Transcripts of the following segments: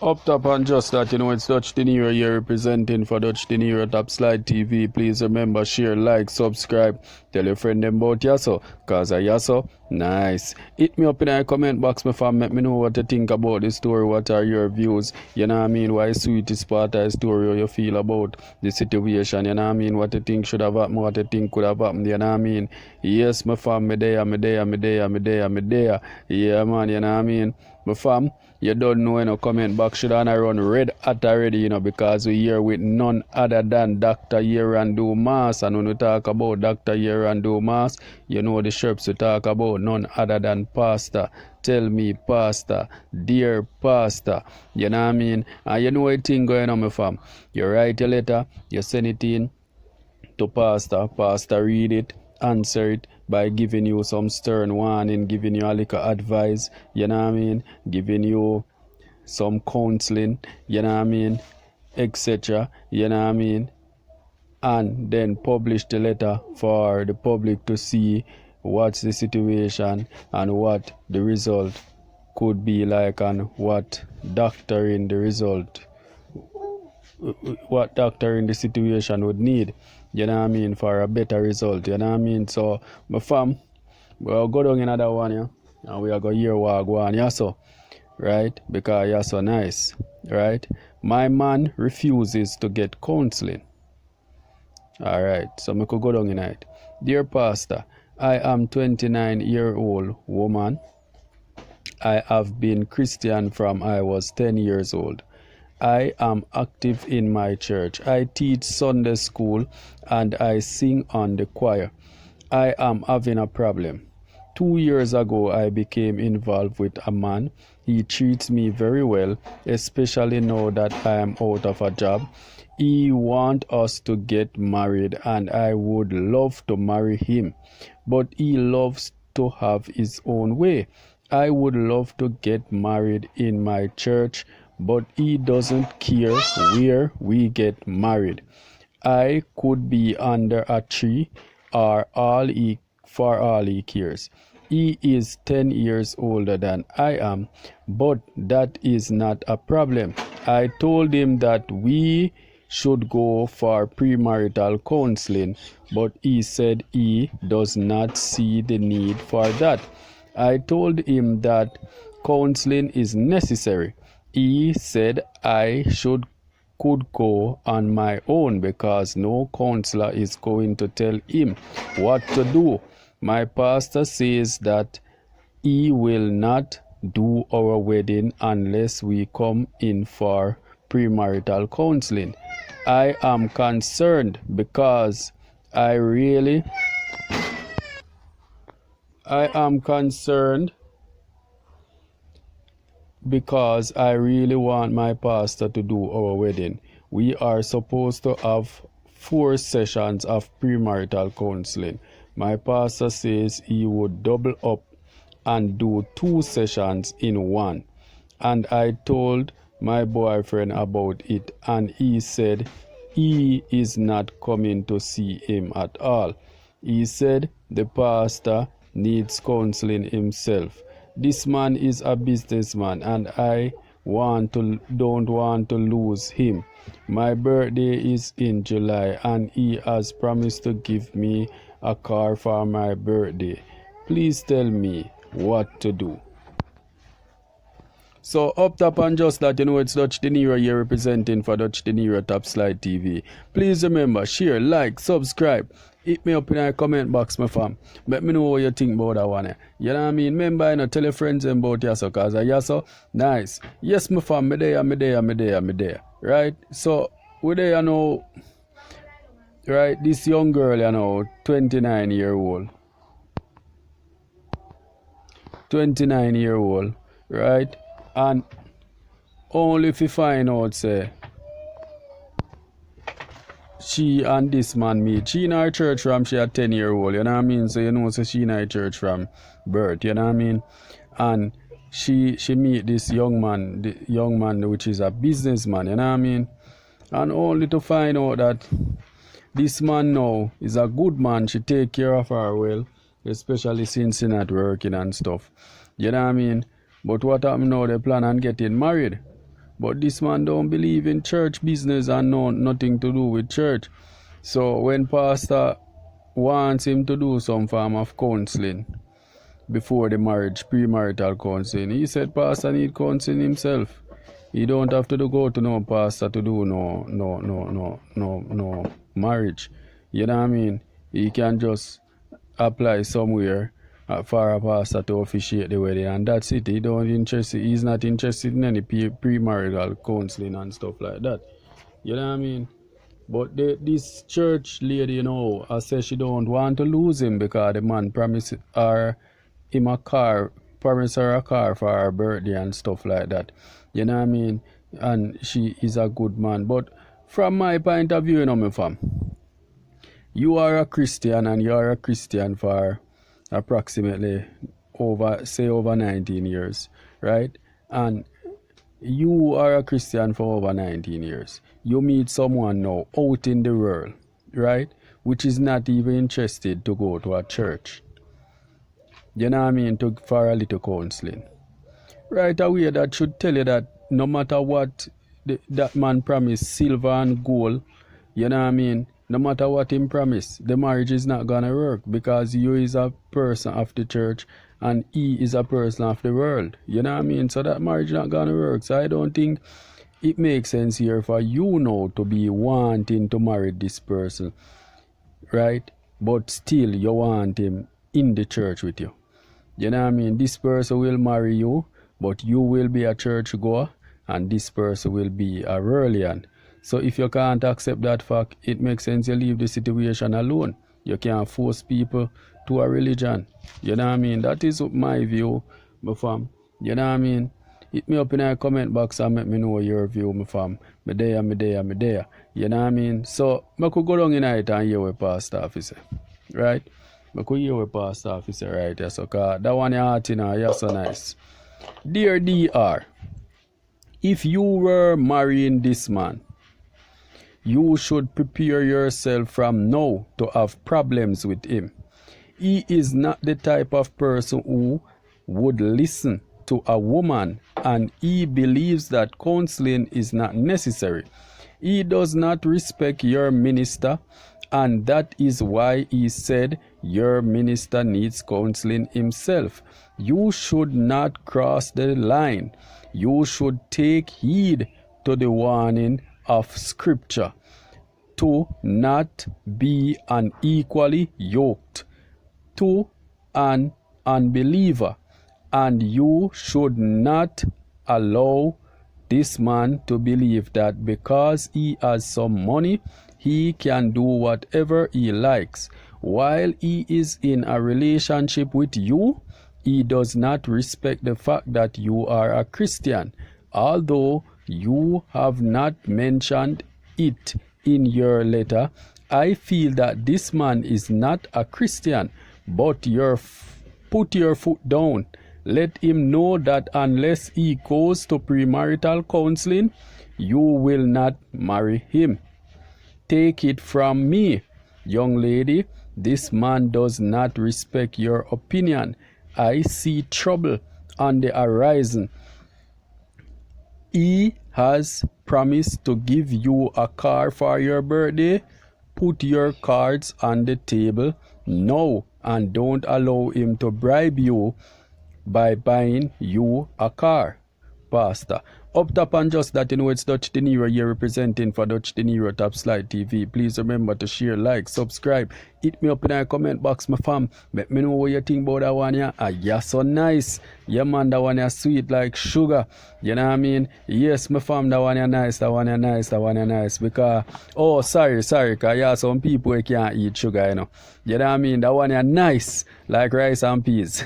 Up top and just that, it's DUTCHdinero here representing for DUTCHdinero Top Slide TV. Please remember, share, like, subscribe, tell your friend them about Yasso, cause a Yasso, nice. Hit me up in the comment box, my fam, let me know what you think about the story, what are your views, you know what I mean, why sweetest part of the story, how you feel about the situation, you know what I mean, what you think should have happened, what you think could have happened, you know what I mean. Yes, my fam, me there, yeah man, you know what I mean. My fam, you don't know, comment box should I run red hot already, because we here with none other than Dr. Yerandu Mas. And when we talk about Dr. Yerandu Mas, the sherps we talk about none other than Pastor. Tell me, Pastor, dear Pastor, you know what I mean? And you know what thing going on, my fam. You write a letter, you send it in to Pastor. Pastor read it, answer it by giving you some stern warning, giving you a little advice, you know what I mean, giving you some counseling, you know what I mean, etc., you know what I mean, and then publish the letter for the public to see what's the situation and what the result could be like, and what doctor in the situation would need, you know what I mean, for a better result, you know what I mean. So my fam, we'll go down another one, yeah, and we are going to hear what go on, yeah, so right, because you're so nice, right? My man refuses to get counseling. All right, so I could go down in it. Dear Pastor, I am 29-year-old woman. I have been Christian from I was 10 years old. I am active in my church. I teach Sunday school and I sing on the choir. I am having a problem. 2 years ago, I became involved with a man. He treats me very well, especially now that I am out of a job. He wants us to get married and I would love to marry him, but he loves to have his own way. I would love to get married in my church, but he doesn't care where we get married. I could be under a tree or for all he cares. He is 10 years older than I am, but that is not a problem. I told him that we should go for premarital counseling, but he said he does not see the need for that. I told him that counseling is necessary. He said I could go on my own because no counselor is going to tell him what to do. My pastor says that he will not do our wedding unless we come in for premarital counseling. I am concerned because I really want my pastor to do our wedding. We are supposed to have 4 sessions of premarital counseling. My pastor says he would double up and do 2 sessions in one. And I told my boyfriend about it and he said he is not coming to see him at all. He said the pastor needs counseling himself. This man is a businessman and I don't want to lose him. My birthday is in July and he has promised to give me a car for my birthday. Please tell me what to do. So up top and just that, it's DUTCHdinero here representing for DUTCHdinero Top Slide TV. Please remember, share, like, subscribe. Hit me up in the comment box, my fam. Let me know what you think about that one. You know what I mean? Remember, tell your friends about Yasso, cause Yasso, nice. Yes, my fam, me there. Right? So, we there, right? This young girl, 29-year-old. 29-year-old, right? And only if you find out, say, she and this man meet. She in her church from she a 10-year-old, you know what I mean? So so she in her church from birth, you know what I mean? And she meet this young man which is a businessman, you know what I mean? And only to find out that this man now is a good man. She take care of her well, especially since she's not working and stuff. You know what I mean? But what happened now, they plan on getting married. But this man don't believe in church business and nothing to do with church. So when pastor wants him to do some form of counseling before the marriage, premarital counseling, he said pastor need counseling himself. He don't have to go to no pastor to do no marriage. You know what I mean? He can just apply somewhere for a pastor to officiate the wedding, and that's it. He's not interested in any premarital counseling and stuff like that. You know what I mean? But this church lady, I say she don't want to lose him because the man promised her a car for her birthday and stuff like that. You know what I mean? And she is a good man. But from my point of view, my fam, you are a Christian and you are a Christian for approximately over 19 years, right? And you are a Christian for over 19 years. You meet someone now out in the world, right? Which is not even interested to go to a church. You know what I mean? For a little counseling. Right away, that should tell you that no matter what that man promised, silver and gold, you know what I mean? No matter what him promised, the marriage is not gonna work because you is a person of the church and he is a person of the world. You know what I mean? So that marriage not gonna work. So I don't think it makes sense here for you now to be wanting to marry this person, right? But still you want him in the church with you. You know what I mean? This person will marry you, but you will be a church goer and this person will be a Ruralian. So if you can't accept that fact, it makes sense you leave the situation alone. You can't force people to a religion. You know what I mean? That is my view, my fam. You know what I mean? Hit me up in the comment box and let me know your view, my fam. Me there. You know what I mean? So, I could go down in it and hear what pastor officer. Right? I could hear what pastor officer right here. So, that one your heart in her, you're so nice. Dear DR, if you were marrying this man, you should prepare yourself from now to have problems with him. He is not the type of person who would listen to a woman, and he believes that counseling is not necessary. He does not respect your minister, and that is why he said your minister needs counseling himself. You should not cross the line. You should take heed to the warning of scripture to not be unequally yoked to an unbeliever, and you should not allow this man to believe that because he has some money he can do whatever he likes. While he is in a relationship with you, he does not respect the fact that you are a Christian, although you have not mentioned it in your letter. I feel that this man is not a Christian, but put your foot down. Let him know that unless he goes to premarital counseling, you will not marry him. Take it from me, young lady, this man does not respect your opinion. I see trouble on the horizon. He has promised to give you a car for your birthday. Put your cards on the table now and don't allow him to bribe you by buying you a car. Pastor. Up top and just that, it's DUTCHdinero here representing for DUTCHdinero Top Slide TV. Please remember to share, like, subscribe. Hit me up in the comment box, my fam. Let me know what you think about that one, yeah. Yeah, so nice. Yeah, man, that one is sweet like sugar. You know what I mean? Yes, my fam, that one is nice, Because, oh, sorry, because yeah, some people who can't eat sugar, you know. You know what I mean? That one is nice, like rice and peas.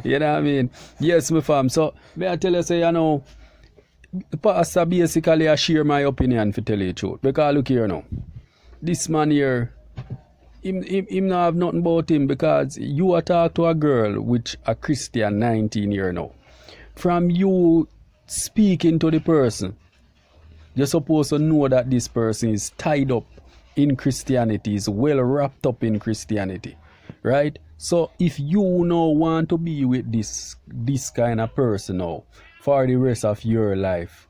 You know what I mean? Yes, my fam. So, may I tell you, say, Pastor basically I share my opinion for tell you the truth. Because look here now. This man here, him not have nothing about him because you are talk to a girl which a Christian 19 year now. From you speaking to the person, you're supposed to know that this person is tied up in Christianity, is well wrapped up in Christianity. Right? So if you now want to be with this kind of person now for the rest of your life,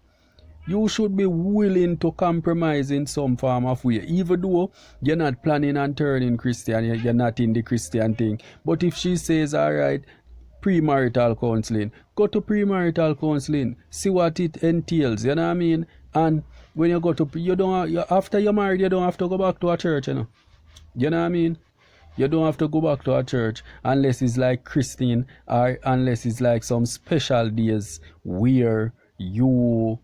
You should be willing to compromise in some form of way. Even though you're not planning on turning Christian, you're not in the Christian thing. But if she says, all right, premarital counseling, go to premarital counseling, see what it entails, you know what I mean? And when you go to, after you're married, you don't have to go back to a church, you know. You know what I mean? You don't have to go back to a church unless it's like Christine, or unless it's like some special days where your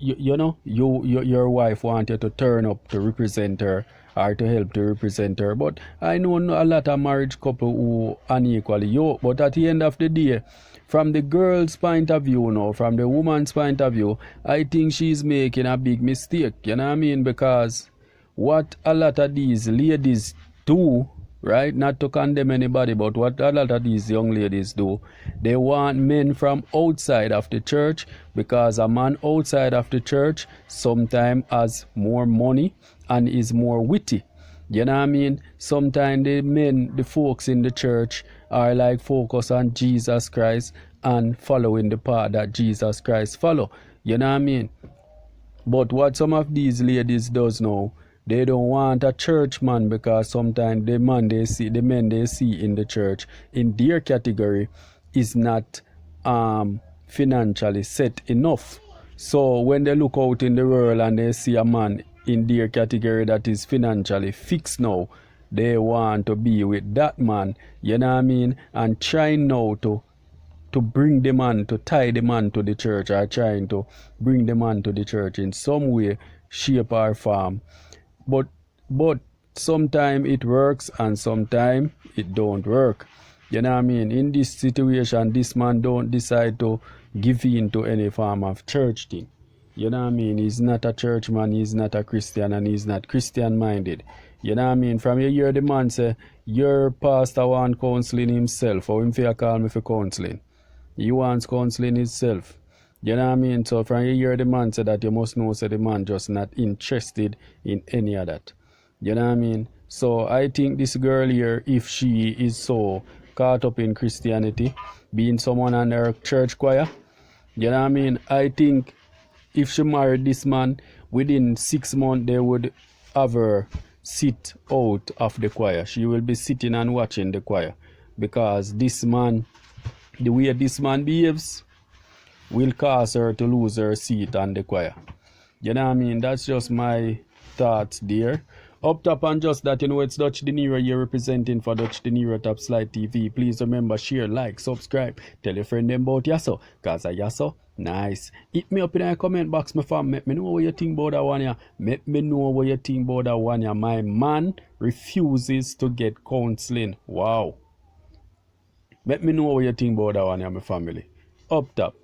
wife want you to turn up to represent her or to help to represent her. But I know a lot of marriage couple who unequally yoke. But at the end of the day, from the girl's point of view now, from the woman's point of view, I think she's making a big mistake. You know what I mean? Because what a lot of these ladies do, right? Not to condemn anybody, but what a lot of these young ladies do, they want men from outside of the church, because a man outside of the church sometimes has more money and is more witty. You know what I mean? Sometimes the men, the folks in the church are like focused on Jesus Christ and following the path that Jesus Christ follow. You know what I mean? But what some of these ladies does now, they don't want a church man, because sometimes the men they see in the church in their category is not financially set enough. So when they look out in the world and they see a man in their category that is financially fixed now, they want to be with that man, you know what I mean? And trying now to bring the man, to tie the man to the church, or trying to bring the man to the church in some way, shape or form. But sometimes it works and sometimes it don't work. You know what I mean? In this situation, this man don't decide to give in to any form of church thing. You know what I mean? He's not a church man, he's not a Christian, and he's not Christian minded. You know what I mean? From you hear the man say, your pastor want counseling himself, or him for call me for counseling. He wants counseling himself. You know what I mean? So from you hear the man say that, you must know say the man just not interested in any of that. You know what I mean? So I think this girl here, if she is so caught up in Christianity, being someone on her church choir, you know what I mean? I think if she married this man, within 6 months they would have her sit out of the choir. She will be sitting and watching the choir, because this man, the way this man behaves, will cause her to lose her seat on the choir. You know what I mean? That's just my thoughts there. Up top and just that, you know, it's DUTCHdinero here representing for DUTCHdinero Top Slide TV. Please remember, share, like, subscribe, tell your friend them about Yasso, cause I Yasso nice. Hit me up in the comment box, my fam. Make me know what you think about that one here. Make me know what you think about that one here. My man refuses to get counseling. Wow. Let me know what you think about that one here, my family. Up top.